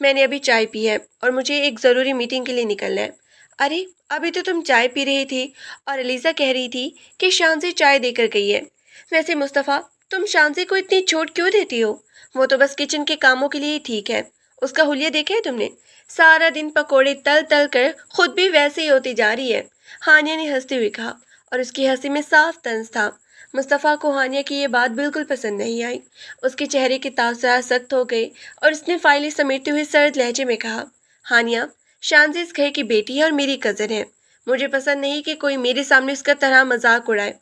میں نے ابھی چائے پی ہے اور مجھے ایک ضروری میٹنگ کے لیے نکلنا ہے۔ ارے، ابھی تو تم چائے پی رہی تھی اور علیزہ کہہ رہی تھی کہ شانزی چائے دے کر گئی ہے۔ ویسے مصطفیٰ، تم شانزی کو اتنی چھوٹ کیوں دیتی ہو؟ وہ تو بس کچن کے کاموں کے لیے ہی ٹھیک ہے۔ اس کا حلیہ دیکھا ہے تم نے؟ سارا دن پکوڑے تل تل کر خود بھی ویسے ہی ہوتی جا رہی ہے۔ ہانیہ نے ہنستے ہوئے کہا، اور اس کی ہنسی میں صاف طنز تھا۔ مصطفیٰ کو ہانیہ کی یہ بات بالکل پسند نہیں آئی۔ اس کے چہرے کے تاثرات سخت ہو گئے اور اس نے فائلیں سمیٹتے ہوئے سرد لہجے میں کہا، ہانیہ، شانزی اس گھر کی بیٹی ہے اور میری کزن ہے۔ مجھے پسند نہیں کہ کوئی میرے سامنے اس کا طرح مذاق اڑائے۔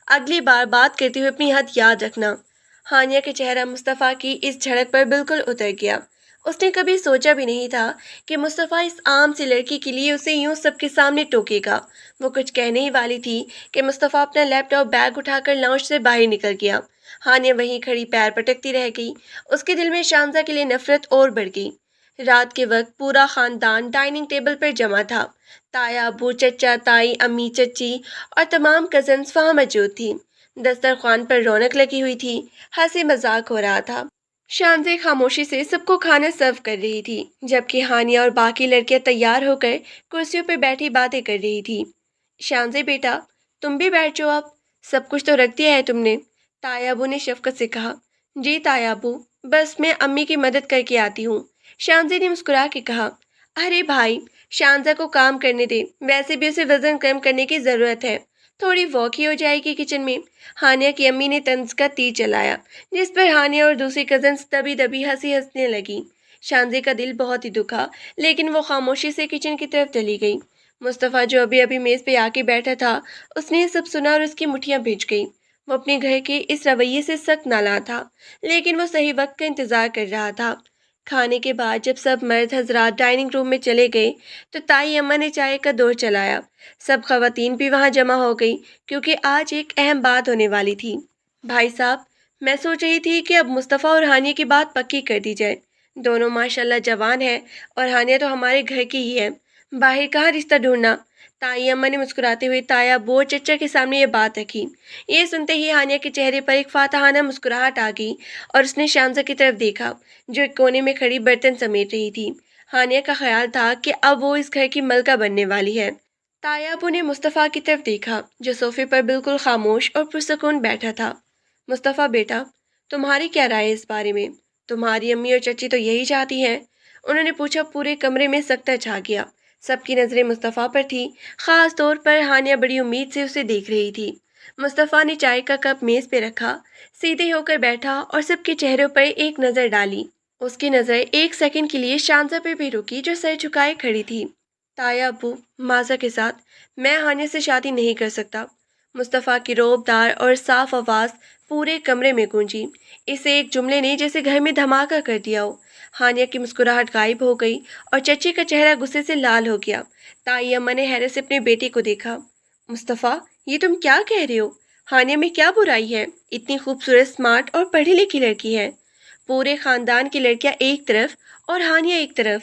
اگلی بار بات کرتے ہوئے اپنی حد یاد رکھنا۔ ہانیہ کا چہرہ مصطفیٰ کی اس جھڑک پر بالکل اتر گیا۔ اس نے کبھی سوچا بھی نہیں تھا کہ مصطفیٰ اس عام سی لڑکی کے لیے اسے یوں سب کے سامنے ٹوکے گا۔ وہ کچھ کہنے ہی والی تھی کہ مصطفیٰ اپنا لیپ ٹاپ بیگ اٹھا کر لاؤنج سے باہر نکل گیا۔ ہانیہ وہیں کھڑی پیر پٹکتی رہ گئی۔ اس کے دل میں شانزہ کے لیے نفرت اور بڑھ گئی۔ رات کے وقت پورا خاندان ڈائننگ ٹیبل پر جمع تھا۔ تایا، ابو، چچا، تائی، امی، چچی اور تمام کزنز وہاں موجود تھیں۔ دسترخوان پر رونق لگی ہوئی تھی، ہنسی مذاق ہو رہا تھا۔ شانزی خاموشی سے سب کو کھانا سرو کر رہی تھی، جبکہ ہانیہ اور باقی لڑکیاں تیار ہو کر کرسیوں پر بیٹھی باتیں کر رہی تھی۔ شانزی بیٹا، تم بھی بیٹھ جاؤ اب، سب کچھ تو رکھ دیا ہے تم نے، تایا ابو نے شفقت سے کہا۔ جی تایا ابو، بس میں امی کی مدد کر کے آتی ہوں، شانزی نے مسکرا کے کہا۔ ارے بھائی، شانزہ کو کام کرنے دے، ویسے بھی اسے وزن کم کرنے کی ضرورت ہے، تھوڑی واک ہی ہو جائے گی کچن میں۔ ہانیہ کی امی نے طنز کا تیر چلایا، جس پر ہانیہ اور دوسری کزنز دبی دبی ہنسنے لگی۔ شانزی کا دل بہت ہی دکھا، لیکن وہ خاموشی سے کچن کی طرف چلی گئی۔ مصطفیٰ جو ابھی ابھی میز پہ آ کے بیٹھا تھا، اس نے یہ سب سنا اور اس کی مٹھیاں بھیج گئی۔ وہ اپنے گھر کے اس رویے سے سخت نالاں تھا، لیکن وہ صحیح وقت کا انتظار کر رہا تھا۔ کھانے کے بعد جب سب مرد حضرات ڈائننگ روم میں چلے گئے تو تائی اماں نے چائے کا دور چلایا۔ سب خواتین بھی وہاں جمع ہو گئی کیونکہ آج ایک اہم بات ہونے والی تھی۔ بھائی صاحب، میں سوچ رہی تھی کہ اب مصطفیٰ اور ہانیہ کی بات پکی کر دی جائے۔ دونوں ماشاءاللہ جوان ہیں اور ہانیہ تو ہمارے گھر کی ہی ہے، باہر کہاں رشتہ ڈھونڈنا۔ تائی اماں نے مسکراتے ہوئے تایا، ابو اور چچا کے سامنے یہ بات رکھی۔ یہ سنتے ہی ہانیہ کے چہرے پر ایک فاتحانہ مسکراہٹ آ گئی اور اس نے شانزہ کی طرف دیکھا جو ایک کونے میں کھڑی برتن سمیٹ رہی تھی۔ ہانیہ کا خیال تھا کہ اب وہ اس گھر کی ملکہ بننے والی ہے۔ تایا ابو نے مصطفیٰ کی طرف دیکھا جو صوفے پر بالکل خاموش اور پرسکون بیٹھا تھا۔ مصطفیٰ بیٹا، تمہاری کیا رائے ہے اس بارے میں؟ تمہاری امی اور چچی تو یہی چاہتی ہیں، انہوں نے پوچھا۔ پورے کمرے میں سکتہ چھا گیا۔ سب کی نظریں مصطفیٰ پر تھی، خاص طور پر ہانیہ بڑی امید سے اسے دیکھ رہی تھی۔ مصطفیٰ نے چائے کا کپ میز پہ رکھا، سیدھے ہو کر بیٹھا اور سب کے چہروں پر ایک نظر ڈالی۔ اس کی نظر ایک سیکنڈ کے لیے شانزہ پہ بھی رکی جو سر جھکائے کھڑی تھی۔ تایا ابو، معذرت کے ساتھ میں ہانیہ سے شادی نہیں کر سکتا۔ مصطفیٰ کی روب دار اور صاف آواز پورے کمرے میں گونجی۔ اس ایک جملے نے جیسے گھر میں دھماکہ کر دیا ہو۔ ہانیہ کی مسکراہٹ غائب ہو گئی اور چچی کا چہرہ غصے سے لال ہو گیا۔ تائی اماں نے حیرت سے اپنے بیٹے کو دیکھا۔ مصطفیٰ، یہ تم کیا کہہ رہے ہو؟ ہانیہ میں کیا برائی ہے؟ اتنی خوبصورت، اسمارٹ اور پڑھی لکھی لڑکی ہے۔ پورے خاندان کی لڑکیاں ایک طرف اور ہانیہ ایک طرف۔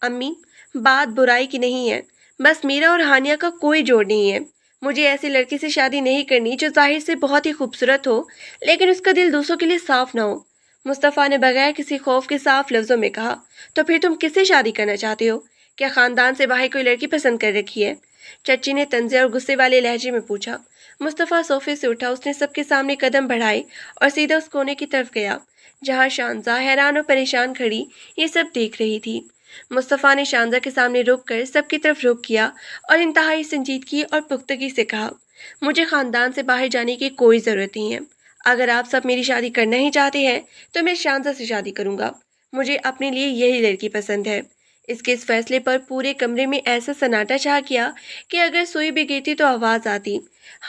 امی، بات برائی کی نہیں ہے، بس میرا اور ہانیہ کا کوئی جوڑ نہیں ہے۔ مجھے ایسی لڑکی سے شادی نہیں کرنی جو ظاہر سے بہت ہی خوبصورت ہو لیکن اس کا دل دوسروں کے لیے صاف نہ ہو۔ مصطفیٰ نے بغیر کسی خوف کے صاف لفظوں میں کہا۔ تو پھر تم کس سے شادی کرنا چاہتے ہو؟ کیا خاندان سے باہر کوئی لڑکی پسند کر رکھی ہے؟ چچی نے طنزے اور غصے والے لہجے میں پوچھا۔ مصطفیٰ صوفے سے اٹھا، اس نے سب کے سامنے قدم بڑھائے اور سیدھا اس کونے کی طرف گیا جہاں شانزہ حیران اور پریشان کھڑی یہ سب دیکھ رہی تھی۔ مصطفیٰ نے شانزہ کے سامنے رک کر سب کی طرف رخ کیا اور انتہائی سنجیدگی اور پختگی سے کہا، مجھے خاندان سے باہر جانے کی کوئی ضرورت نہیں ہے۔ اگر آپ سب میری شادی کرنا ہی چاہتے ہیں تو میں شانزہ سے شادی کروں گا۔ مجھے اپنے لیے یہی لڑکی پسند ہے۔ اس کے اس فیصلے پر پورے کمرے میں ایسا سناٹا چھا گیا کہ اگر سوئی بھی گرتی تو آواز آتی۔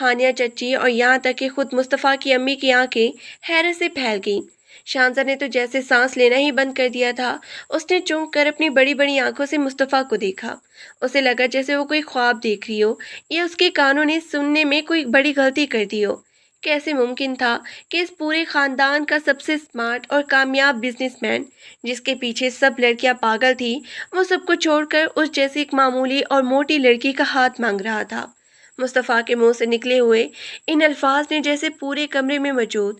ہانیہ، چچی اور یہاں تک کہ خود مصطفیٰ کی امی کی آنکھیں حیرت سے پھیل گئیں۔ شانزہ نے تو جیسے سانس لینا ہی بند کر دیا تھا۔ اس نے چونک کر اپنی بڑی بڑی آنکھوں سے مصطفیٰ کو دیکھا۔ اسے لگا جیسے وہ کوئی خواب دیکھ رہی ہو یا اس کے کانوں نے سننے میں کوئی بڑی غلطی کر دی ہو۔ کیسے ممکن تھا کہ اس پورے خاندان کا سب سے اسمارٹ اور کامیاب بزنس مین، جس کے پیچھے سب لڑکیاں پاگل تھیں، وہ سب کو چھوڑ کر اس جیسی ایک معمولی اور موٹی لڑکی کا ہاتھ مانگ رہا تھا۔ مصطفیٰ کے منہ سے نکلے ہوئے ان الفاظ نے جیسے پورے کمرے میں موجود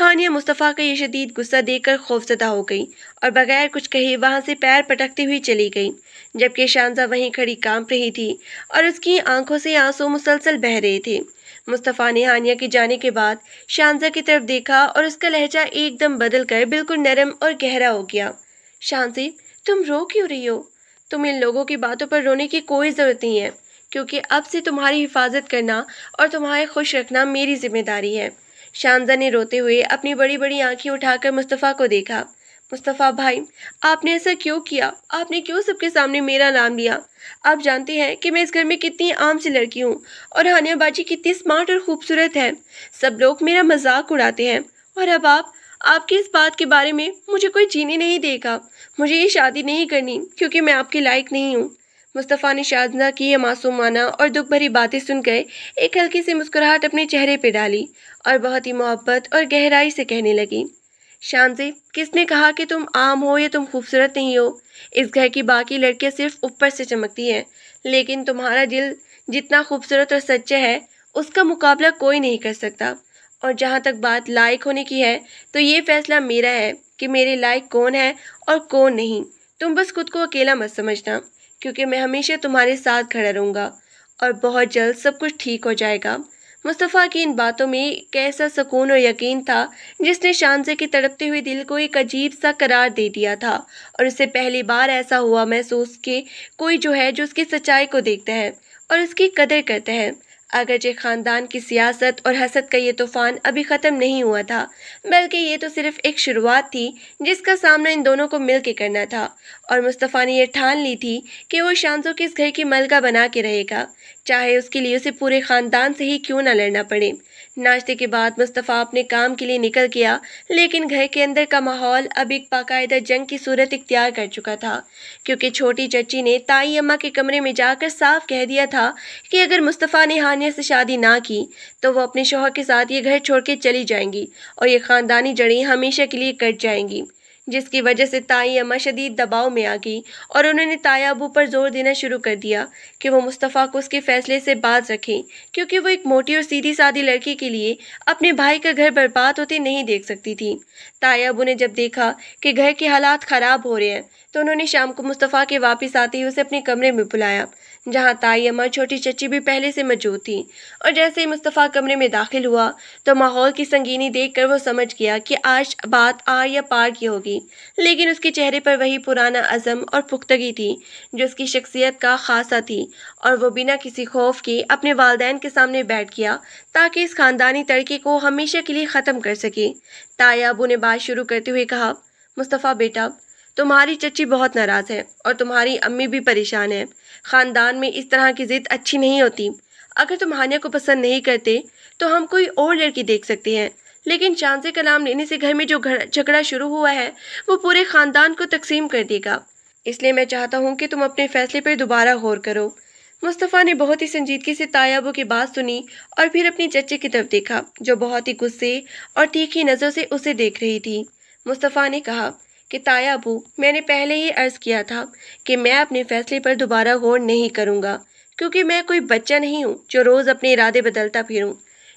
ہانیہ مصطفیٰ کا یہ شدید غصہ دیکھ کر خوفزدہ ہو گئی اور بغیر کچھ کہے وہاں سے پیر پٹکتی ہوئی چلی گئی، جبکہ شانزہ وہیں کھڑی کانپ رہی تھی اور اس کی آنکھوں سے آنسو مسلسل بہہ رہے تھے۔ مصطفیٰ نے ہانیہ کے جانے کے بعد شانزہ کی طرف دیکھا اور اس کا لہجہ ایک دم بدل کر بالکل نرم اور گہرا ہو گیا۔ شانزی، تم رو کیوں رہی ہو؟ تم ان لوگوں کی باتوں پر رونے کی کوئی ضرورت نہیں ہے، کیونکہ اب سے تمہاری حفاظت کرنا اور تمہارے خوش رکھنا میری ذمہ داری ہے۔ شانزہ نے روتے ہوئے اپنی بڑی بڑی آنکھیں اٹھا کر مصطفیٰ کو دیکھا۔ مصطفیٰ بھائی، آپ نے ایسا کیوں کیا؟ آپ نے کیوں سب کے سامنے میرا نام لیا؟ آپ جانتے ہیں کہ میں اس گھر میں کتنی عام سی لڑکی ہوں اور ہانیہ باجی کتنی اسمارٹ اور خوبصورت ہے۔ سب لوگ میرا مذاق اڑاتے ہیں اور اب آپ کی اس بات کے بارے میں مجھے کوئی جینے نہیں دے گا۔ مجھے یہ شادی نہیں کرنی کیونکہ میں آپ کے لائق نہیں ہوں۔ مصطفیٰ نے شانزہ کی یہ معصومانہ اور دکھ بھری باتیں سن کر ایک ہلکی سی مسکراہٹ اپنے چہرے پہ ڈالی اور بہت ہی محبت اور گہرائی سے کہنے لگی، شانزی، کس نے کہا کہ تم عام ہو یا تم خوبصورت نہیں ہو؟ اس گھر کی باقی لڑکیاں صرف اوپر سے چمکتی ہیں، لیکن تمہارا دل جتنا خوبصورت اور سچا ہے اس کا مقابلہ کوئی نہیں کر سکتا۔ اور جہاں تک بات لائق ہونے کی ہے تو یہ فیصلہ میرا ہے کہ میرے لائق کون ہے اور کون نہیں۔ تم بس خود کو اکیلا مت سمجھنا، کیونکہ میں ہمیشہ تمہارے ساتھ کھڑا رہوں گا اور بہت جلد سب کچھ ٹھیک ہو جائے گا۔ مصطفیٰ کی ان باتوں میں ایک ایسا سکون اور یقین تھا جس نے شانزے کے تڑپتے ہوئے دل کو ایک عجیب سا قرار دے دیا تھا، اور اسے پہلی بار ایسا ہوا محسوس کہ کوئی جو ہے جو اس کی سچائی کو دیکھتا ہے اور اس کی قدر کرتا ہے۔ اگرچہ خاندان کی سیاست اور حسد کا یہ طوفان ابھی ختم نہیں ہوا تھا، بلکہ یہ تو صرف ایک شروعات تھی جس کا سامنا ان دونوں کو مل کے کرنا تھا، اور مصطفیٰ نے یہ ٹھان لی تھی کہ وہ شانزو کے اس گھر کی ملکہ بنا کے رہے گا، چاہے اس کے لیے اسے پورے خاندان سے ہی کیوں نہ لڑنا پڑے۔ ناشتے کے بعد مصطفیٰ اپنے کام کے لیے نکل گیا، لیکن گھر کے اندر کا ماحول اب ایک باقاعدہ جنگ کی صورت اختیار کر چکا تھا، کیونکہ چھوٹی چچی نے تائی اماں کے کمرے میں جا کر صاف کہہ دیا تھا کہ اگر مصطفیٰ نے ہانیہ سے شادی نہ کی تو وہ اپنے شوہر کے ساتھ یہ گھر چھوڑ کے چلی جائیں گی اور یہ خاندانی جڑیں ہمیشہ کے لیے کٹ جائیں گی، جس کی وجہ سے تائی اماں شدید دباؤ میں آ گئی اور انہوں نے تایا ابو پر زور دینا شروع کر دیا کہ وہ مصطفیٰ کو اس کے فیصلے سے باز رکھیں، کیونکہ وہ ایک موٹی اور سیدھی سادی لڑکی کے لیے اپنے بھائی کا گھر برباد ہوتے نہیں دیکھ سکتی تھی۔ تایا ابو نے جب دیکھا کہ گھر کے حالات خراب ہو رہے ہیں تو انہوں نے شام کو مصطفیٰ کے واپس آتے ہی اسے اپنے کمرے میں بلایا، جہاں تائی اماں چھوٹی چچی بھی پہلے سے موجود تھی، اور جیسے ہی مصطفیٰ کمرے میں داخل ہوا تو ماحول کی سنگینی دیکھ کر وہ سمجھ گیا کہ آج بات آر یا پار کی ہوگی، لیکن اس کے چہرے پر وہی پرانا عزم اور پختگی تھی جو اس کی شخصیت کا خاصہ تھی، اور وہ بنا کسی خوف کے اپنے والدین کے سامنے بیٹھ گیا تاکہ اس خاندانی تڑکے کو ہمیشہ کے لیے ختم کر سکے۔ تایا ابو نے بات شروع کرتے ہوئے کہا، مصطفیٰ بیٹا، تمہاری چچی بہت ناراض ہے اور تمہاری امی بھی پریشان ہے۔ خاندان میں اس طرح کی ضد اچھی نہیں ہوتی۔ اگر تم ہانیہ کو پسند نہیں کرتے تو ہم کوئی اور لڑکی دیکھ سکتے ہیں، لیکن شانزے کا نام لینے سے گھر میں جو جھگڑا شروع ہوا ہے وہ پورے خاندان کو تقسیم کر دے گا، اس لیے میں چاہتا ہوں کہ تم اپنے فیصلے پر دوبارہ غور کرو۔ مصطفیٰ نے بہت ہی سنجیدگی سے تایا ابو کی بات سنی اور پھر اپنی چچی کی طرف دیکھا جو بہت ہی غصے اور تیکھی نظروں سے اسے دیکھ رہی تھی۔ مصطفیٰ نے کہا کہ تایا ابو، میں نے پہلے ہی عرض کیا تھا کہ میں اپنے فیصلے پر دوبارہ غور نہیں کروں گا، کیونکہ میں کوئی بچہ نہیں ہوں جو روز اپنے ارادے بدلتا پھروں۔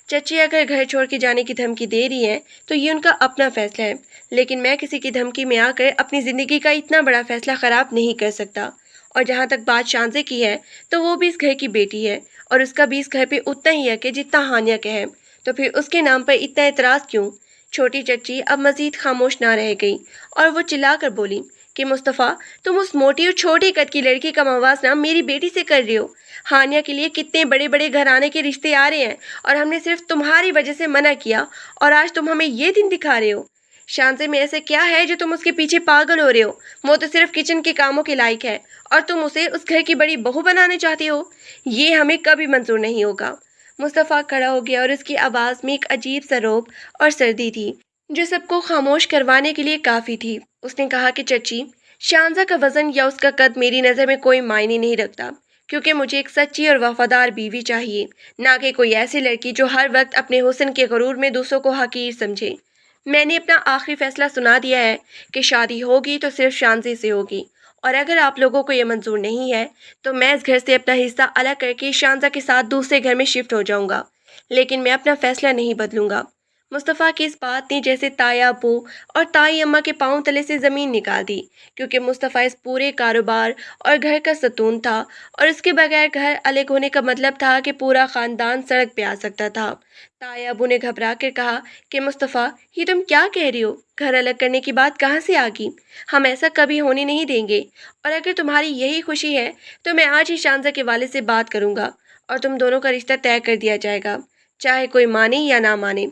چچی اگر گھر چھوڑ کے جانے کی دھمکی دے رہی ہیں تو یہ ان کا اپنا فیصلہ ہے، لیکن میں کسی کی دھمکی میں آ کر اپنی زندگی کا اتنا بڑا فیصلہ خراب نہیں کر سکتا۔ اور جہاں تک بات شانزے کی ہے تو وہ بھی اس گھر کی بیٹی ہے اور اس کا بھی اس گھر پہ اتنا ہی حق ہے جتنا ہانیہ کا ہے، تو پھر اس کے نام پر اتنا اعتراض کیوں؟ چھوٹی چچی اب مزید خاموش نہ رہ گئی اور وہ چلا کر بولی کہ مصطفیٰ، تم اس موٹی اور چھوٹے قد کی لڑکی کا موازنہ میری بیٹی سے کر رہے ہو۔ ہانیہ کے لیے کتنے بڑے بڑے گھرانے کے رشتے آ رہے ہیں اور ہم نے صرف تمہاری وجہ سے منع کیا، اور آج تم ہمیں یہ دن دکھا رہے ہو۔ شانزے میں ایسے کیا ہے جو تم اس کے پیچھے پاگل ہو رہے ہو؟ وہ تو صرف کچن کے کاموں کے لائق ہے اور تم اسے اس گھر کی بڑی بہو بنانے چاہتے ہو۔ یہ ہمیں کبھی منظور نہیں ہوگا۔ مصطفیٰ کھڑا ہو گیا اور اس کی آواز میں ایک عجیب سا رعب اور سردی تھی جو سب کو خاموش کروانے کے لیے کافی تھی۔ اس نے کہا کہ چچی، شانزہ کا وزن یا اس کا قد میری نظر میں کوئی معنی نہیں رکھتا، کیونکہ مجھے ایک سچی اور وفادار بیوی چاہیے، نہ کہ کوئی ایسی لڑکی جو ہر وقت اپنے حسن کے غرور میں دوسروں کو حقیر سمجھے۔ میں نے اپنا آخری فیصلہ سنا دیا ہے کہ شادی ہوگی تو صرف شانزے سے ہوگی، اور اگر آپ لوگوں کو یہ منظور نہیں ہے تو میں اس گھر سے اپنا حصہ الگ کر کے شانزہ کے ساتھ دوسرے گھر میں شفٹ ہو جاؤں گا، لیکن میں اپنا فیصلہ نہیں بدلوں گا۔ مصطفیٰ کی اس بات نے جیسے تایا ابو اور تائی اماں کے پاؤں تلے سے زمین نکال دی، کیونکہ مصطفیٰ اس پورے کاروبار اور گھر کا ستون تھا، اور اس کے بغیر گھر الگ ہونے کا مطلب تھا کہ پورا خاندان سڑک پہ آ سکتا تھا۔ تایا ابو نے گھبرا کر کہا کہ مصطفیٰ، یہ تم کیا کہہ رہی ہو؟ گھر الگ کرنے کی بات کہاں سے آ گئی؟ ہم ایسا کبھی ہونے نہیں دیں گے، اور اگر تمہاری یہی خوشی ہے تو میں آج ہی شانزہ کے والد سے بات کروں گا اور تم دونوں کا رشتہ طے کر دیا جائے گا، چاہے کوئی مانے یا نہ مانے۔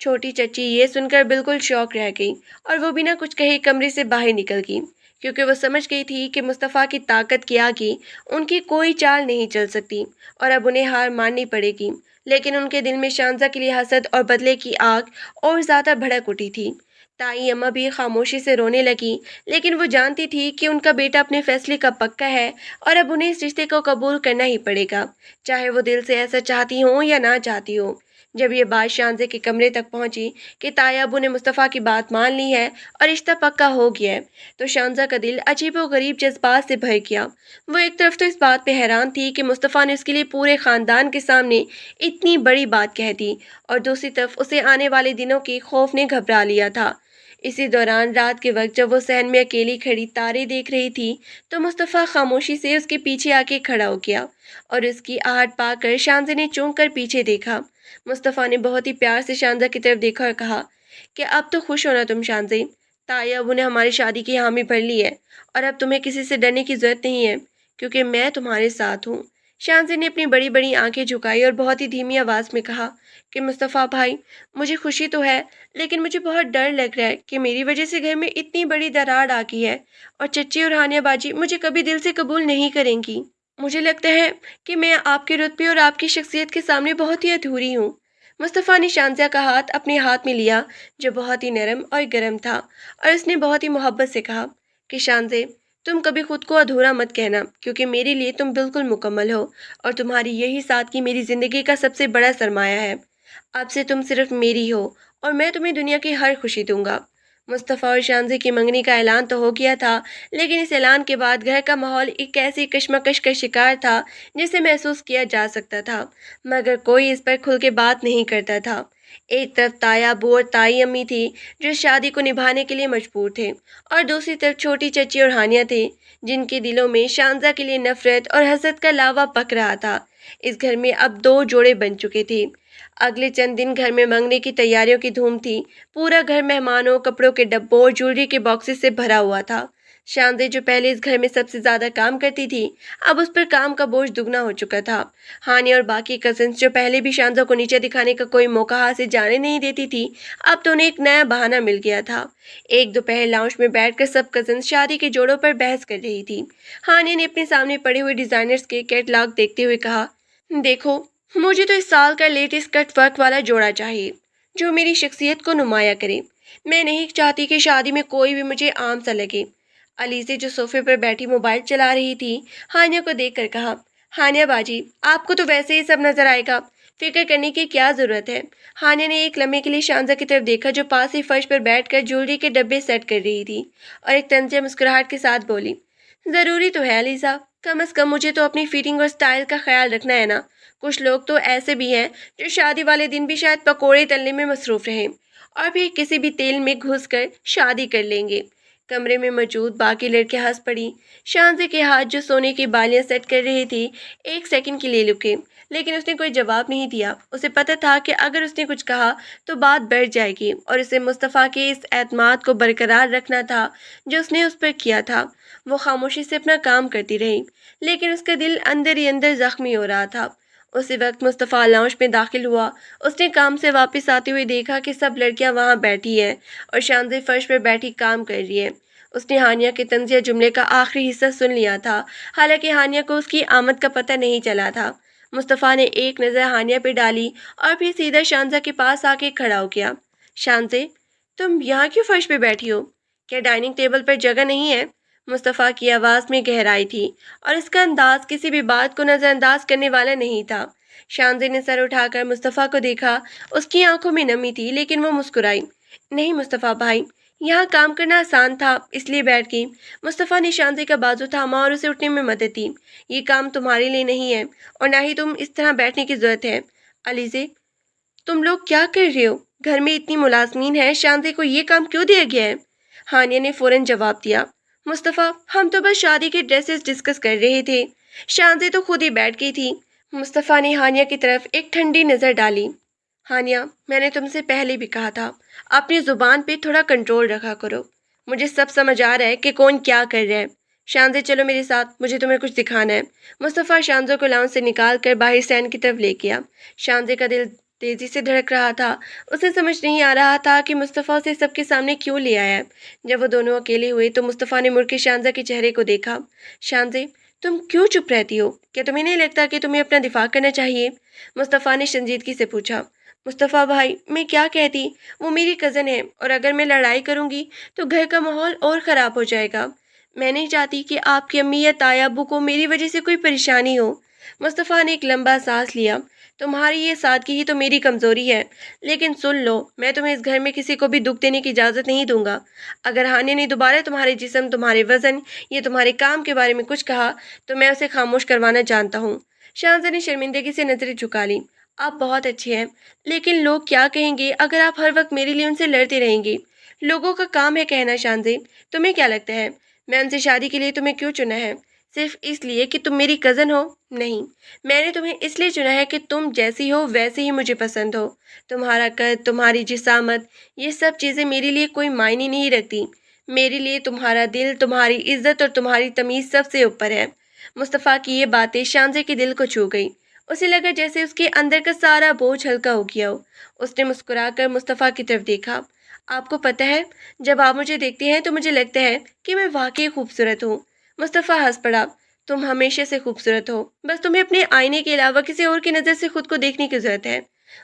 چھوٹی چچی یہ سن کر بالکل شوق رہ گئی، اور وہ بنا کچھ کہے کمرے سے باہر نکل گئی، کیونکہ وہ سمجھ گئی تھی کہ مصطفیٰ کی طاقت کے آگے ان کی کوئی چال نہیں چل سکتی، اور اب انہیں ہار ماننی پڑے گی۔ لیکن ان کے دل میں شانزہ کے لیے حسد اور بدلے کی آگ اور زیادہ بھڑک اٹھی تھی۔ تائی اماں بھی خاموشی سے رونے لگی، لیکن وہ جانتی تھی کہ ان کا بیٹا اپنے فیصلے کا پکا ہے، اور اب انہیں اس رشتے کو قبول کرنا ہی پڑے گا، چاہے وہ دل سے ایسا چاہتی ہوں یا نہ چاہتی ہو۔ جب یہ بات شانزے کے کمرے تک پہنچی کہ تایا ابو نے مصطفیٰ کی بات مان لی ہے اور رشتہ پکا ہو گیا ہے، تو شانزہ کا دل عجیب و غریب جذبات سے بھر گیا۔ وہ ایک طرف تو اس بات پہ حیران تھی کہ مصطفیٰ نے اس کے لیے پورے خاندان کے سامنے اتنی بڑی بات کہہ دی، اور دوسری طرف اسے آنے والے دنوں کے خوف نے گھبرا لیا تھا۔ اسی دوران رات کے وقت جب وہ صحن میں اکیلی کھڑی تارے دیکھ رہی تھی، تو مصطفیٰ خاموشی سے اس کے پیچھے آ کے کھڑا ہو گیا، اور اس کی آہٹ پا کر شانزے نے چونک کر پیچھے دیکھا۔ مصطفیٰ نے بہت ہی پیار سے شانزہ کی طرف دیکھا اور کہا کہ اب تو خوش ہونا تم شانزے، تایا ابو نے ہماری شادی کی حامی بھر لی ہے، اور اب تمہیں کسی سے ڈرنے کی ضرورت نہیں ہے، کیونکہ میں تمہارے ساتھ ہوں۔ شانزے نے اپنی بڑی بڑی آنکھیں جھکائی اور بہت ہی دھیمی آواز میں کہا کہ مصطفیٰ بھائی، مجھے خوشی تو ہے، لیکن مجھے بہت ڈر لگ رہا ہے کہ میری وجہ سے گھر میں اتنی بڑی درار آ گئی ہے، اور چچی اور ہانیہ باجی مجھے کبھی دل سے قبول نہیں کریں گی۔ مجھے لگتا ہے کہ میں آپ کے رتبے اور آپ کی شخصیت کے سامنے بہت ہی ادھوری ہوں۔ مصطفیٰ نے شانزیہ کا ہاتھ اپنے ہاتھ میں لیا، جو بہت ہی نرم اور گرم تھا، اور اس نے بہت ہی محبت سے کہا کہ شانزے، تم کبھی خود کو ادھورا مت کہنا، کیونکہ میرے لیے تم بالکل مکمل ہو، اور تمہاری یہی سادگی میری زندگی کا سب سے بڑا سرمایہ ہے۔ اب سے تم صرف میری ہو، اور میں تمہیں دنیا کی ہر خوشی دوں گا۔ مصطفیٰ اور شانزے کی منگنی کا اعلان تو ہو گیا تھا، لیکن اس اعلان کے بعد گھر کا ماحول ایک ایسی کشمکش کا شکار تھا جسے محسوس کیا جا سکتا تھا، مگر کوئی اس پر کھل کے بات نہیں کرتا تھا۔ ایک طرف تایا ابو اور تائی امی تھی جو اس شادی کو نبھانے کے لیے مجبور تھے، اور دوسری طرف چھوٹی چچی اور ہانیہ تھے جن کے دلوں میں شانزہ کے لیے نفرت اور حسد کا لاوا پک رہا تھا۔ اس گھر میں اب دو جوڑے بن چکے تھے۔ اگلے چند دن گھر میں منگنے کی تیاریوں کی دھوم تھی۔ پورا گھر مہمانوں، کپڑوں کے ڈبوں اور جویلری کے باکسز سے بھرا ہوا تھا۔ شانزے جو پہلے اس گھر میں سب سے زیادہ کام کرتی تھی، اب اس پر کام کا بوجھ دگنا ہو چکا تھا۔ ہانی اور باقی کزنز جو پہلے بھی شانزہ کو نیچے دکھانے کا کوئی موقع ہاتھ سے جانے نہیں دیتی تھی، اب تو انہیں ایک نیا بہانہ مل گیا تھا۔ ایک دوپہر لاؤنج میں بیٹھ کر سب کزنز شادی کے جوڑوں پر بحث کر رہی تھی۔ ہانی نے اپنے سامنے پڑے ہوئے ڈیزائنرز کے کیٹلاگ دیکھتے ہوئے کہا، دیکھو، مجھے تو اس سال کا لیٹسٹ کٹ ورک والا جوڑا چاہیے جو میری شخصیت کو نمایاں کرے۔ میں نہیں چاہتی کہ شادی میں کوئی بھی مجھے عام سا لگے۔ علیزے جو صوفے پر بیٹھی موبائل چلا رہی تھی، ہانیہ کو دیکھ کر کہا، ہانیہ باجی، آپ کو تو ویسے ہی سب نظر آئے گا، فکر کرنے کی کیا ضرورت ہے؟ ہانیہ نے ایک لمحے کے لیے شانزہ کی طرف دیکھا جو پاس ہی فرش پر بیٹھ کر جویلری کے ڈبے سیٹ کر رہی تھی، اور ایک طنزیہ مسکراہٹ کے ساتھ بولی، ضروری تو ہے علیزہ، کم از کم مجھے تو اپنی فٹنگ اور سٹائل کا خیال رکھنا ہے نا۔ کچھ لوگ تو ایسے بھی ہیں جو شادی والے دن بھی شاید پکوڑے تلنے میں مصروف رہیں، اور پھر کسی بھی تیل میں گھس کر شادی کر لیں گے۔ کمرے میں موجود باقی لڑکیاں ہنس پڑی۔ شانزے کے ہاتھ جو سونے کی بالیاں سیٹ کر رہی تھی ایک سیکنڈ کے لیے رکے، لیکن اس نے کوئی جواب نہیں دیا۔ اسے پتہ تھا کہ اگر اس نے کچھ کہا تو بات بڑھ جائے گی، اور اسے مصطفیٰ کے اس اعتماد کو برقرار رکھنا تھا جو اس نے اس پر کیا تھا۔ وہ خاموشی سے اپنا کام کرتی رہی، لیکن اس کا دل اندر ہی اندر زخمی ہو رہا تھا۔ اسی وقت مصطفیٰ لاؤنج میں داخل ہوا۔ اس نے کام سے واپس آتے ہوئے دیکھا کہ سب لڑکیاں وہاں بیٹھی ہیں اور شانزے فرش پر بیٹھی کام کر رہی ہے۔ اس نے ہانیہ کے طنزیہ جملے کا آخری حصہ سن لیا تھا، حالانکہ ہانیہ کو اس کی آمد کا پتہ نہیں چلا تھا۔ مصطفیٰ نے ایک نظر ہانیہ پہ ڈالی اور پھر سیدھا شانزہ کے پاس آ کے کھڑا ہو گیا۔ شانزے، تم یہاں کیوں فرش پہ بیٹھی ہو؟ کیا ڈائننگ ٹیبل پر جگہ نہیں ہے؟ مصطفیٰ کی آواز میں گہرائی تھی، اور اس کا انداز کسی بھی بات کو نظر انداز کرنے والا نہیں تھا۔ شانزے نے سر اٹھا کر مصطفیٰ کو دیکھا۔ اس کی آنکھوں میں نمی تھی، لیکن وہ مسکرائی، نہیں مصطفیٰ بھائی، یہاں کام کرنا آسان تھا اس لیے بیٹھ گئی۔ مصطفیٰ نے شانزے کا بازو تھاما اور اسے اٹھنے میں مدد دی۔ یہ کام تمہارے لیے نہیں ہے، اور نہ ہی تم اس طرح بیٹھنے کی ضرورت ہے۔ علیزے، تم لوگ کیا کر رہے ہو؟ گھر میں اتنی ملازمین ہیں، شانزے کو یہ کام کیوں دیا گیا ہے؟ ہانیہ نے فوراً جواب دیا، مصطفیٰ ہم تو بس شادی کے ڈریسز ڈسکس کر رہے تھے، شانزے تو خود ہی بیٹھ گئی تھی۔ مصطفیٰ نے ہانیہ کی طرف ایک ٹھنڈی نظر ڈالی۔ ہانیہ، میں نے تم سے پہلے بھی کہا تھا، اپنی زبان پہ تھوڑا کنٹرول رکھا کرو۔ مجھے سب سمجھ آ رہا ہے کہ کون کیا کر رہا ہے۔ شانزے چلو میرے ساتھ، مجھے تمہیں کچھ دکھانا ہے۔ مصطفیٰ شانزے کو لاؤنج سے نکال کر باہر اسٹینڈ کی طرف لے گیا۔ شانزے کا دل تیزی سے دھڑک رہا تھا۔ اسے سمجھ نہیں آ رہا تھا کہ مصطفیٰ اسے سب کے سامنے کیوں لے آیا ہے۔ جب وہ دونوں اکیلے ہوئے تو مصطفیٰ نے مڑ کے شانزے کے چہرے کو دیکھا۔ شانزے، تم کیوں چپ رہتی ہو؟ کیا تمہیں نہیں لگتا کہ تمہیں اپنا دفاع کرنا چاہیے؟ مصطفیٰ نے سنجیدگی سے پوچھا۔ مصطفیٰ بھائی، میں کیا کہتی؟ وہ میری کزن ہے، اور اگر میں لڑائی کروں گی تو گھر کا ماحول اور خراب ہو جائے گا۔ میں نہیں چاہتی کہ آپ کی امی یا تایا ابو کو میری وجہ سے کوئی پریشانی ہو۔ مصطفیٰ نے ایک لمبا سانس لیا۔ تمہاری یہ سادگی ہی تو میری کمزوری ہے، لیکن سن لو، میں تمہیں اس گھر میں کسی کو بھی دکھ دینے کی اجازت نہیں دوں گا۔ اگر ہانیہ نے دوبارہ تمہارے جسم، تمہارے وزن یا تمہارے کام کے بارے میں کچھ کہا تو میں اسے خاموش کروانا جانتا ہوں۔ شانزہ نے شرمندگی سے نظریں جھکا لی۔ آپ بہت اچھے ہیں، لیکن لوگ کیا کہیں گے اگر آپ ہر وقت میرے لیے ان سے لڑتے رہیں گے؟ لوگوں کا کام ہے کہنا۔ شانزے، تمہیں کیا لگتا ہے میں ان سے شادی کے لیے تمہیں کیوں چنا ہے؟ صرف اس لیے کہ تم میری کزن ہو؟ نہیں، میں نے تمہیں اس لیے چنا ہے کہ تم جیسی ہو ویسے ہی مجھے پسند ہو۔ تمہارا قد، تمہاری جسامت، یہ سب چیزیں میرے لیے کوئی معنی نہیں رکھتی۔ میرے لیے تمہارا دل، تمہاری عزت اور تمہاری تمیز سب سے اوپر ہے۔ مصطفیٰ کی یہ باتیں شانزے کے دل کو چھو گئی۔ اسے لگا جیسے اس کے اندر کا سارا بوجھ ہلکا ہو گیا ہو۔ اس نے مسکرا کر مصطفیٰ کی طرف دیکھا۔ آپ کو پتہ ہے، جب آپ مجھے دیکھتے ہیں تو مجھے لگتا ہے کہ میں واقعی خوبصورت ہوں۔ مصطفیٰ ہنس پڑا۔ تم ہمیشہ سے خوبصورت ہو، بس تمہیں اپنے آئینے کے علاوہ کسی اور کی نظر سے خود کو دیکھنے کی ضرورت ہے۔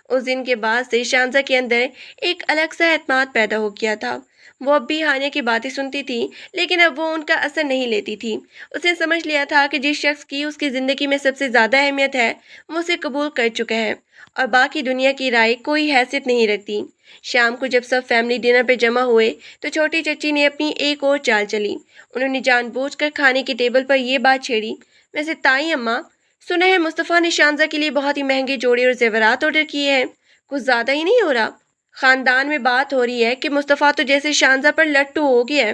اس دن کے بعد سے شانزہ کے اندر ایک الگ سا اعتماد پیدا ہو گیا تھا۔ وہ اب بھی ہانیہ کی باتیں سنتی تھی، لیکن اب وہ ان کا اثر نہیں لیتی تھی۔ اس نے سمجھ لیا تھا کہ جس شخص کی اس کی زندگی میں سب سے زیادہ اہمیت ہے، وہ اسے قبول کر چکا ہے، اور باقی دنیا کی رائے کوئی حیثیت نہیں رکھتی۔ شام کو جب سب فیملی ڈنر پہ جمع ہوئے تو چھوٹی چچی نے اپنی ایک اور چال چلی۔ انہوں نے جان بوجھ کر کھانے کی ٹیبل پر یہ بات چھیڑی، ویسے تائی اماں، سنا ہے مصطفیٰ نے شانزہ کے لیے بہت ہی مہنگے جوڑے اور زیورات آرڈر کیے ہیں، کچھ زیادہ ہی نہیں ہو رہا؟ خاندان میں بات ہو رہی ہے کہ مصطفیٰ تو جیسے شانزہ پر لٹو ہو گیا ہے۔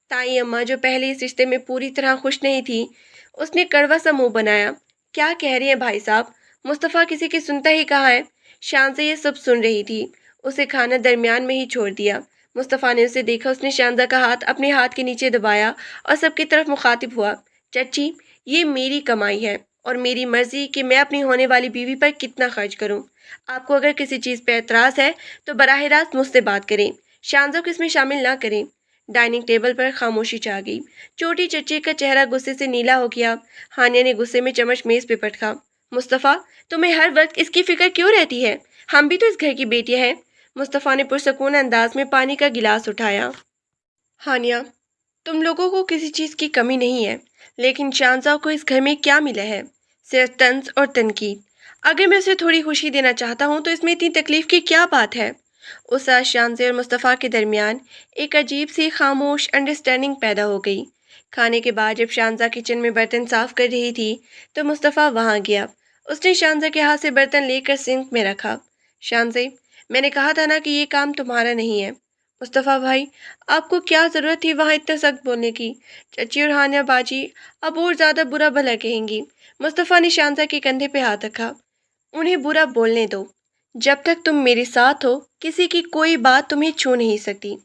تائی اماں، جو پہلے اس رشتے میں پوری طرح خوش نہیں تھی، اس نے کڑوا سا منہ بنایا۔ کیا کہہ رہے ہیں بھائی صاحب؟ مصطفیٰ کسی کی سنتا ہی کہاں ہے؟ شانزہ یہ سب سن رہی تھی۔ اسے کھانا درمیان میں ہی چھوڑ دیا۔ مصطفیٰ نے اسے دیکھا۔ اس نے شانزہ کا ہاتھ اپنے ہاتھ کے نیچے دبایا اور سب کی طرف مخاطب ہوا۔ چچی، یہ میری کمائی ہے اور میری مرضی کہ میں اپنی ہونے والی بیوی پر کتنا خرچ کروں۔ آپ کو اگر کسی چیز پہ اعتراض ہے تو براہ راست مجھ سے بات کریں، شانزہ کو اس میں شامل نہ کریں۔ ڈائننگ ٹیبل پر خاموشی چھا گئی۔ چھوٹی چچی کا چہرہ غصے سے نیلا ہو گیا۔ ہانیہ نے غصے میں چمچ میز پہ پٹکا۔ مصطفیٰ، تمہیں ہر وقت اس کی فکر کیوں رہتی ہے؟ ہم بھی تو اس گھر کی بیٹیاں ہیں۔ مصطفیٰ نے پرسکون انداز میں پانی کا گلاس اٹھایا۔ ہانیہ، تم لوگوں کو کسی چیز کی کمی نہیں ہے، لیکن شانزہ کو اس گھر میں کیا ملا ہے؟ صرف طنز اور تنقید۔ اگر میں اسے تھوڑی خوشی دینا چاہتا ہوں تو اس میں اتنی تکلیف کی کیا بات ہے؟ اس رات شانزہ اور مصطفیٰ کے درمیان ایک عجیب سی خاموش انڈرسٹینڈنگ پیدا ہو گئی۔ کھانے کے بعد جب شانزہ کچن میں برتن صاف کر رہی تھی تو مصطفیٰ وہاں گیا۔ اس نے شانزہ کے ہاتھ سے برتن لے کر سنک میں رکھا۔ شانزے، میں نے کہا تھا نا کہ یہ کام تمہارا نہیں ہے۔ مصطفیٰ بھائی، آپ کو کیا ضرورت تھی وہاں اتنا سخت بولنے کی؟ چچی اور ہانیہ باجی اب اور زیادہ برا بھلا کہیں گی۔ مصطفیٰ نے شانزہ کے کندھے پہ ہاتھ رکھا۔ انہیں برا بولنے دو، جب تک تم میرے ساتھ ہو کسی کی کوئی بات تمہیں چھو نہیں سکتی۔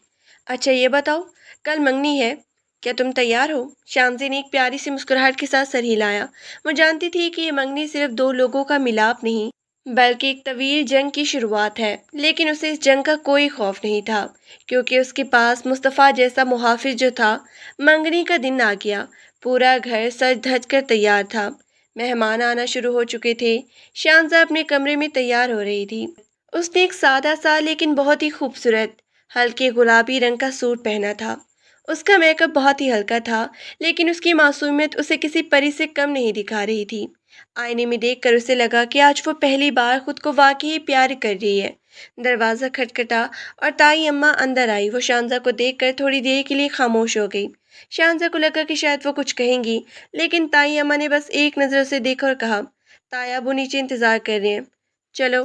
اچھا یہ بتاؤ، کل منگنی ہے، کیا تم تیار ہو؟ شانزی نے ایک پیاری سی مسکراہٹ کے ساتھ سر ہلایا۔ وہ جانتی تھی کہ یہ منگنی صرف دو لوگوں کا ملاپ نہیں بلکہ ایک طویل جنگ کی شروعات ہے، لیکن اسے اس جنگ کا کوئی خوف نہیں تھا، کیونکہ اس کے پاس مصطفیٰ جیسا محافظ جو تھا۔ منگنی کا دن آ گیا۔ پورا گھر سج دھج کر تیار تھا۔ مہمان آنا شروع ہو چکے تھے۔ شانزہ اپنے کمرے میں تیار ہو رہی تھی۔ اس نے ایک سادہ سا لیکن بہت ہی خوبصورت ہلکے گلابی رنگ کا سوٹ پہنا تھا۔ اس کا میک اپ بہت ہی ہلکا تھا، لیکن اس کی معصومیت اسے کسی پری سے کم نہیں دکھا رہی تھی۔ آئینے میں دیکھ کر اسے لگا کہ آج وہ پہلی بار خود کو واقعی پیار کر رہی ہے۔ دروازہ کھٹکھٹا اور تائی اماں اندر آئی۔ وہ شانزہ کو دیکھ کر تھوڑی دیر کے لیے خاموش ہو گئی۔ شانزہ کو لگا کہ شاید وہ کچھ کہیں گی، لیکن تائی اماں نے بس ایک نظر اسے دیکھا اور کہا، تایا ابو نیچے انتظار کر رہے ہیں، چلو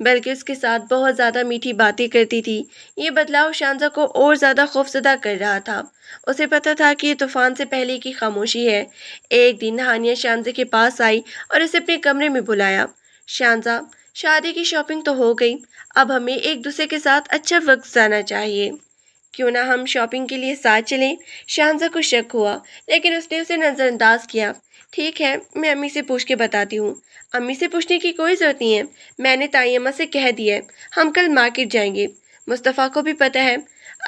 بلکہ اس کے ساتھ بہت زیادہ میٹھی باتیں کرتی تھی۔ یہ بدلاؤ شانزا کو اور زیادہ خوفزدہ کر رہا تھا۔ اسے پتہ تھا کہ یہ طوفان سے پہلے کی خاموشی ہے۔ ایک دن ہانیہ شانزے کے پاس آئی اور اسے اپنے کمرے میں بلایا۔ شانزا، شادی کی شاپنگ تو ہو گئی، اب ہمیں ایک دوسرے کے ساتھ اچھا وقت گزارنا چاہیے۔ کیوں نہ ہم شاپنگ کے لیے ساتھ چلیں؟ شانزا کو شک ہوا، لیکن اس نے اسے نظر انداز کیا۔ ٹھیک ہے، میں امی سے پوچھ کے بتاتی ہوں۔ امی سے پوچھنے کی کوئی ضرورت نہیں ہے، میں نے تائی اماں سے کہہ دیا ہے، ہم کل مارکیٹ جائیں گے۔ مصطفیٰ کو بھی پتہ ہے۔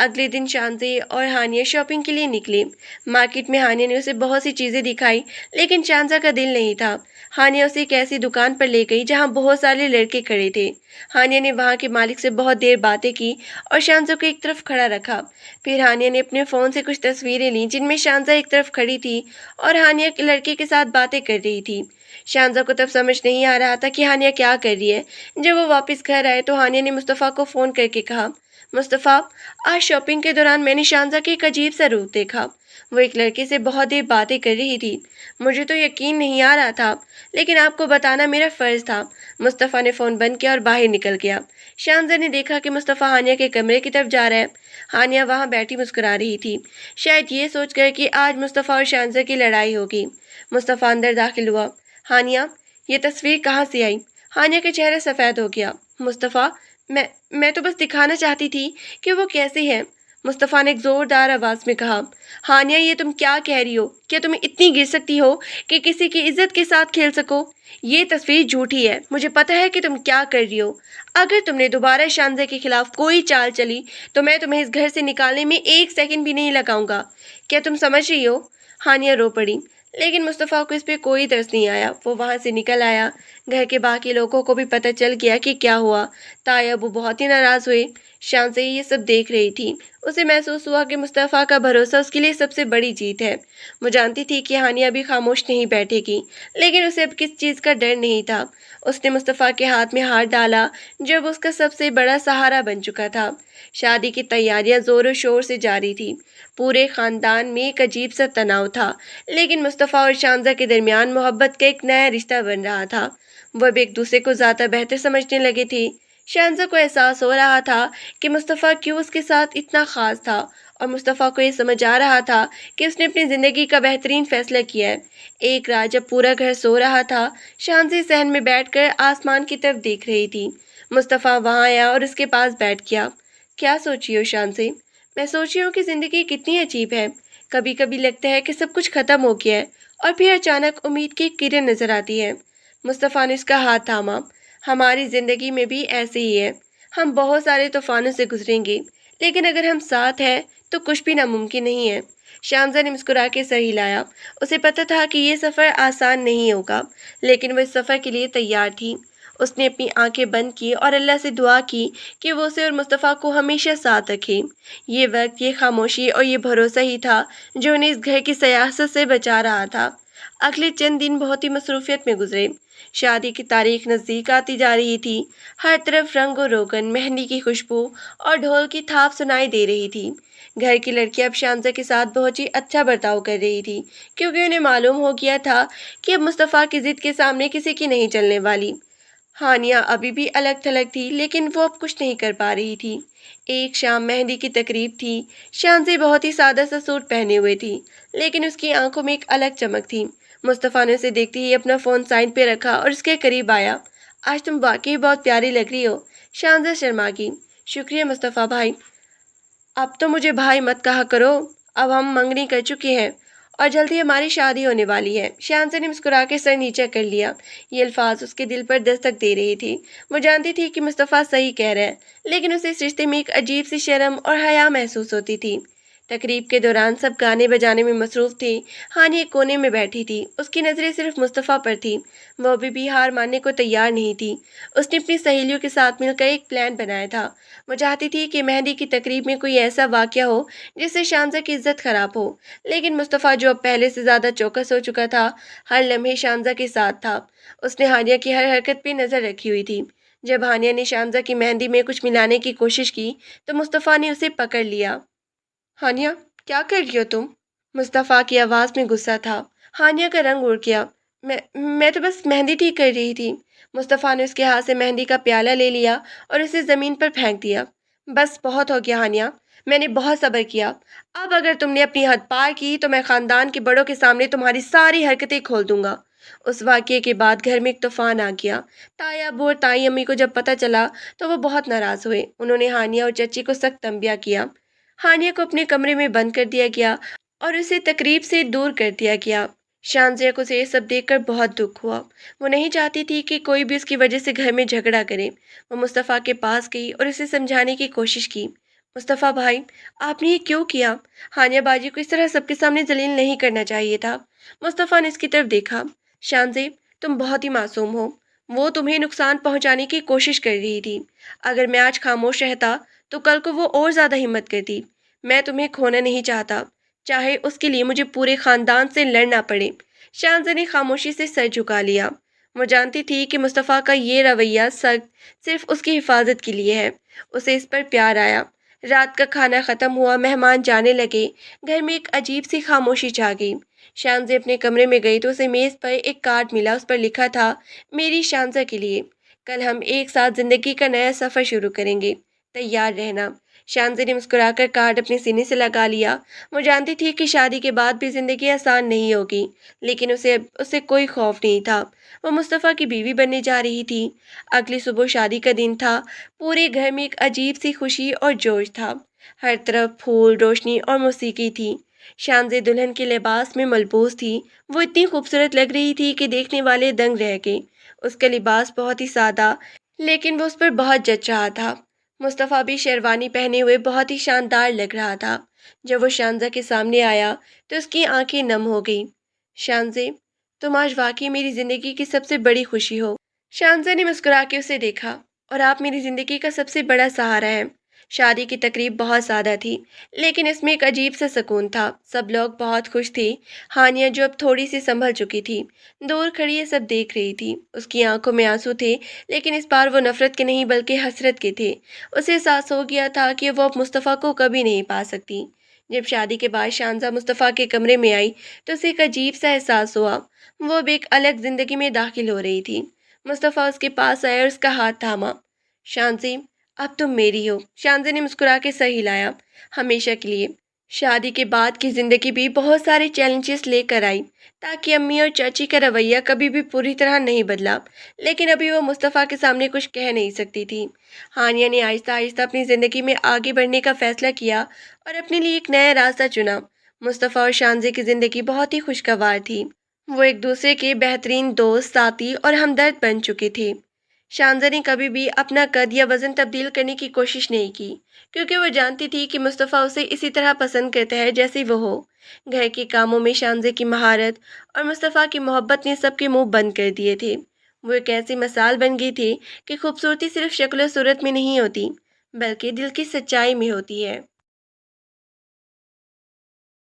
اگلے دن شانزے اور ہانیہ شاپنگ کے لیے نکلے۔ مارکیٹ میں ہانیہ نے اسے بہت سی چیزیں دکھائی، لیکن شانزا کا دل نہیں تھا۔ ہانیہ اسے ایک ایسی دکان پر لے گئی جہاں بہت سارے لڑکے کھڑے تھے۔ ہانیہ نے وہاں کے مالک سے بہت دیر باتیں کی اور شانزا کو ایک طرف کھڑا رکھا۔ پھر ہانیہ نے اپنے فون سے کچھ تصویریں لیں جن میں شانزا ایک طرف کھڑی تھی اور ہانیہ کے لڑکے کے ساتھ باتیں کر رہی تھی۔ شانزا کو تب سمجھ نہیں آ رہا تھا کہ ہانیہ کیا کر رہی ہے۔ جب وہ واپس گھر آئے تو ہانیہ نے مصطفیٰ کو فون کر کے کہا، مصطفیٰ، آج شاپنگ کے دوران میں نے شانزا کے ایک عجیب سا روپ دیکھا۔ وہ ایک لڑکے سے بہت دیر باتیں کر رہی تھی۔ مجھے تو یقین نہیں آ رہا تھا، لیکن آپ کو بتانا میرا فرض تھا۔ مصطفیٰ نے فون بند کیا اور باہر نکل گیا۔ شانزا نے دیکھا کہ مصطفیٰ ہانیہ کے کمرے کی طرف جا رہا ہے۔ ہانیہ وہاں بیٹھی مسکرا رہی تھی، شاید یہ سوچ کر کہ آج مصطفیٰ اور شانزا کی لڑائی ہوگی۔ مصطفیٰ اندر داخل ہوا۔ ہانیہ، یہ تصویر کہاں سے آئی؟ ہانیہ کا چہرہ سفید ہو گیا۔ مصطفیٰ، میں تو بس دکھانا چاہتی تھی کہ وہ کیسی ہے، مصطفیٰ نے ایک زوردار آواز میں کہا۔ ہانیہ، یہ تم کیا کہہ رہی ہو؟ کیا تم اتنی گر سکتی ہو کہ کسی کی عزت کے ساتھ کھیل سکو؟ یہ تصویر جھوٹی ہے، مجھے پتہ ہے کہ تم کیا کر رہی ہو۔ اگر تم نے دوبارہ شانزا کے خلاف کوئی چال چلی تو میں تمہیں اس گھر سے نکالنے میں ایک سیکنڈ بھی نہیں لگاؤں گا۔ کیا تم سمجھ رہی ہو؟ ہانیہ رو پڑی، لیکن مصطفیٰ کو اس پہ کوئی ترس نہیں آیا۔ وہ وہاں سے نکل آیا۔ گھر کے باقی لوگوں کو بھی پتہ چل گیا کہ کیا ہوا۔ تائی ابو بہت ہی ناراض ہوئے۔ شانزا یہ سب دیکھ رہی تھی۔ اسے محسوس ہوا کہ مصطفیٰ کا بھروسہ اس کے لیے سب سے بڑی جیت ہے۔ وہ جانتی تھی کہ ہانیہ ابھی خاموش نہیں بیٹھے گی، لیکن اسے اب کس چیز کا ڈر نہیں تھا۔ اس نے مصطفیٰ کے ہاتھ میں ہاتھ ڈالا جب اس کا سب سے بڑا سہارا بن چکا تھا۔ شادی کی تیاریاں زور و شور سے جاری تھی۔ پورے خاندان میں ایک عجیب سا تناؤ تھا، لیکن مصطفیٰ اور شانزا کے درمیان محبت کا ایک نیا رشتہ بن رہا تھا۔ وہ اب ایک دوسرے کو زیادہ بہتر سمجھنے لگے تھے۔ شانزا کو احساس ہو رہا تھا کہ مصطفیٰ کیوں اس کے ساتھ اتنا خاص تھا، اور مصطفیٰ کو یہ سمجھ آ رہا تھا کہ اس نے اپنی زندگی کا بہترین فیصلہ کیا ہے۔ ایک رات جب پورا گھر سو رہا تھا، شانزی صحن میں بیٹھ کر آسمان کی طرف دیکھ رہی تھی۔ مصطفیٰ وہاں آیا اور اس کے پاس بیٹھ گیا۔ کیا سوچی ہو شانزی؟ میں سوچ رہی ہوں کہ زندگی کتنی عجیب ہے۔ کبھی کبھی لگتا ہے کہ سب کچھ ختم ہو گیا ہے، اور پھر اچانک امید کی ایک کرن نظر آتی ہے۔ مصطفیٰ نے اس کا ہاتھ تھاما۔ ہماری زندگی میں بھی ایسے ہی ہے، ہم بہت سارے طوفانوں سے گزریں گے، لیکن اگر ہم ساتھ ہیں تو کچھ بھی ناممکن نہیں ہے۔ شانزا نے مسکرا کے سر ہلایا۔ اسے پتہ تھا کہ یہ سفر آسان نہیں ہوگا، لیکن وہ اس سفر کے لیے تیار تھی۔ اس نے اپنی آنکھیں بند کی اور اللہ سے دعا کی کہ وہ اسے اور مصطفیٰ کو ہمیشہ ساتھ رکھے۔ یہ وقت، یہ خاموشی اور یہ بھروسہ ہی تھا جو انہیں اس گھر کی سیاست سے بچا رہا تھا۔ اگلے چند دن بہت ہی مصروفیت میں گزرے۔ شادی کی تاریخ نزدیک آتی جا رہی تھی۔ ہر طرف رنگ و روگن، مہندی کی خوشبو اور ڈھول کی تھاپ سنائی دے رہی تھی۔ گھر کی لڑکیاں اب شانزا کے ساتھ بہت ہی اچھا برتاؤ کر رہی تھی، کیونکہ انہیں معلوم ہو گیا تھا کہ اب مصطفیٰ کی ضد کے سامنے کسی کی نہیں چلنے والی۔ ہانیہ ابھی بھی الگ تھلگ تھی، لیکن وہ اب کچھ نہیں کر پا رہی تھی۔ ایک شام مہندی کی تقریب تھی۔ شانزی بہت ہی سادہ سا سوٹ پہنے ہوئے تھی، لیکن اس کی آنکھوں میں ایک الگ چمک تھی۔ مصطفیٰ نے اسے دیکھتے ہی اپنا فون سائڈ پہ رکھا اور اس کے قریب آیا۔ آج تم واقعی بہت پیاری لگ رہی ہو۔ شانزا شرما گئی۔ شکریہ مصطفیٰ بھائی۔ اب تو مجھے بھائی مت کہا کرو، اب ہم منگنی کر چکے ہیں اور جلدی ہماری شادی ہونے والی ہے۔ شانزا نے مسکرا کے سر نیچے کر لیا۔ یہ الفاظ اس کے دل پر دستک دے رہی تھی۔ وہ جانتی تھی کہ مصطفیٰ صحیح کہہ رہا ہے، لیکن اسے اس رشتے میں ایک عجیب سی شرم اور حیا محسوس ہوتی تھی۔ تقریب کے دوران سب گانے بجانے میں مصروف تھے۔ ہانی ایک کونے میں بیٹھی تھی۔ اس کی نظریں صرف مصطفیٰ پر تھیں۔ وہ ابھی بھی ہار ماننے کو تیار نہیں تھی۔ اس نے اپنی سہیلیوں کے ساتھ مل کر ایک پلان بنایا تھا۔ وہ چاہتی تھی کہ مہندی کی تقریب میں کوئی ایسا واقعہ ہو جس سے شانزا کی عزت خراب ہو، لیکن مصطفیٰ جو اب پہلے سے زیادہ چوکس ہو چکا تھا، ہر لمحے شانزا کے ساتھ تھا۔ اس نے ہانیہ کی ہر حرکت پہ نظر رکھی ہوئی تھی۔ جب ہانیہ نے شانزا کی مہندی میں کچھ ملانے کی کوشش کی تو مصطفیٰ نے اسے پکڑ لیا۔ ہانیہ، کیا کر رہی ہو تم؟ مصطفیٰ کی آواز میں غصہ تھا۔ ہانیہ کا رنگ اڑ گیا۔ میں تو بس مہندی ٹھیک کر رہی تھی۔ مصطفیٰ نے اس کے ہاتھ سے مہندی کا پیالہ لے لیا اور اسے زمین پر پھینک دیا۔ بس بہت ہو گیا ہانیہ، میں نے بہت صبر کیا۔ اب اگر تم نے اپنی حد پار کی تو میں خاندان کے بڑوں کے سامنے تمہاری ساری حرکتیں کھول دوں گا۔ اس واقعے کے بعد گھر میں ایک طوفان آ گیا۔ تائی ابو اور تائی امی کو جب پتہ چلا تو وہ بہت ناراض ہوئے۔ انہوں نے ہانیہ اور چچی کو سخت تنبیہ کیا۔ ہانیہ کو اپنے کمرے میں بند کر دیا گیا اور اسے تقریب سے دور کر دیا گیا۔ شانزیہ کو اسے یہ سب دیکھ کر بہت دکھ ہوا۔ وہ نہیں چاہتی تھی کہ کوئی بھی اس کی وجہ سے گھر میں جھگڑا کرے۔ وہ مصطفیٰ کے پاس گئی اور اسے سمجھانے کی کوشش کی۔ مصطفیٰ بھائی، آپ نے یہ کیوں کیا؟ ہانیہ باجی کو اس طرح سب کے سامنے ذلیل نہیں کرنا چاہیے تھا۔ مصطفیٰ نے اس کی طرف دیکھا۔ شانزے، تم بہت ہی معصوم ہو۔ وہ تمہیں نقصان پہنچانے کی کوشش کر رہی تھی۔ اگر میں آج خاموش رہتا تو کل کو وہ اور زیادہ ہمت کرتی۔ میں تمہیں کھونا نہیں چاہتا، چاہے اس کے لیے مجھے پورے خاندان سے لڑنا پڑے۔ شانزہ نے خاموشی سے سر جھکا لیا۔ وہ جانتی تھی کہ مصطفیٰ کا یہ رویہ صرف اس کی حفاظت کے لیے ہے۔ اسے اس پر پیار آیا۔ رات کا کھانا ختم ہوا، مہمان جانے لگے، گھر میں ایک عجیب سی خاموشی چھا گئی۔ شانزہ اپنے کمرے میں گئی تو اسے میز پر ایک کارڈ ملا۔ اس پر لکھا تھا، میری شانزہ کے لیے، کل ہم ایک ساتھ زندگی کا نیا سفر شروع کریں گے، تیار رہنا۔ شانزہ نے مسکرا کر کارڈ اپنے سینے سے لگا لیا۔ وہ جانتی تھی کہ شادی کے بعد بھی زندگی آسان نہیں ہوگی، لیکن اسے کوئی خوف نہیں تھا۔ وہ مصطفیٰ کی بیوی بننے جا رہی تھی۔ اگلی صبح شادی کا دن تھا۔ پورے گھر میں ایک عجیب سی خوشی اور جوش تھا۔ ہر طرف پھول، روشنی اور موسیقی تھی۔ شانزہ دلہن کے لباس میں ملبوس تھی۔ وہ اتنی خوبصورت لگ رہی تھی کہ دیکھنے والے دنگ رہ گئے۔ اس کا لباس بہت ہی سادہ، لیکن وہ اس پر بہت جچ رہا تھا۔ مصطفیٰ بھی شیروانی پہنے ہوئے بہت ہی شاندار لگ رہا تھا۔ جب وہ شانزہ کے سامنے آیا تو اس کی آنکھیں نم ہو گئیں۔ شانزہ، تم آج واقعی میری زندگی کی سب سے بڑی خوشی ہو۔ شانزہ نے مسکرا کے اسے دیکھا۔ اور آپ میری زندگی کا سب سے بڑا سہارا ہیں۔ شادی کی تقریب بہت سادہ تھی، لیکن اس میں ایک عجیب سا سکون تھا۔ سب لوگ بہت خوش تھے۔ ہانیہ، جو اب تھوڑی سی سنبھل چکی تھی، دور کھڑی یہ سب دیکھ رہی تھی۔ اس کی آنکھوں میں آنسو تھے، لیکن اس بار وہ نفرت کے نہیں بلکہ حسرت کے تھے۔ اسے احساس ہو گیا تھا کہ وہ اب مصطفیٰ کو کبھی نہیں پا سکتی۔ جب شادی کے بعد شانزہ مصطفیٰ کے کمرے میں آئی تو اسے ایک عجیب سا احساس ہوا۔ وہ اب ایک الگ زندگی میں داخل ہو رہی تھی۔ مصطفیٰ اس کے پاس آیا اور اس کا ہاتھ تھاما۔ شانزی، اب تم میری ہو۔ شانزی نے مسکرا کے سر ہلایا۔ ہمیشہ کے لیے۔ شادی کے بعد کی زندگی بھی بہت سارے چیلنجز لے کر آئی، تاکہ امی اور چاچی کا رویہ کبھی بھی پوری طرح نہیں بدلا، لیکن ابھی وہ مصطفیٰ کے سامنے کچھ کہہ نہیں سکتی تھی۔ ہانیہ نے آہستہ آہستہ اپنی زندگی میں آگے بڑھنے کا فیصلہ کیا اور اپنے لیے ایک نیا راستہ چنا۔ مصطفیٰ اور شانزی کی زندگی بہت ہی خوشگوار تھی۔ وہ ایک دوسرے کے بہترین دوست، ساتھی اور ہمدرد بن چکے تھے۔ شانزہ نے کبھی بھی اپنا قد یا وزن تبدیل کرنے کی کوشش نہیں کی، کیونکہ وہ جانتی تھی کہ مصطفیٰ اسے اسی طرح پسند کرتا ہے جیسے وہ ہو۔ گھر کے کاموں میں شانزہ کی مہارت اور مصطفیٰ کی محبت نے سب کے منہ بند کر دیے تھے۔ وہ ایک ایسی مثال بن گئی تھی کہ خوبصورتی صرف شکل و صورت میں نہیں ہوتی، بلکہ دل کی سچائی میں ہوتی ہے۔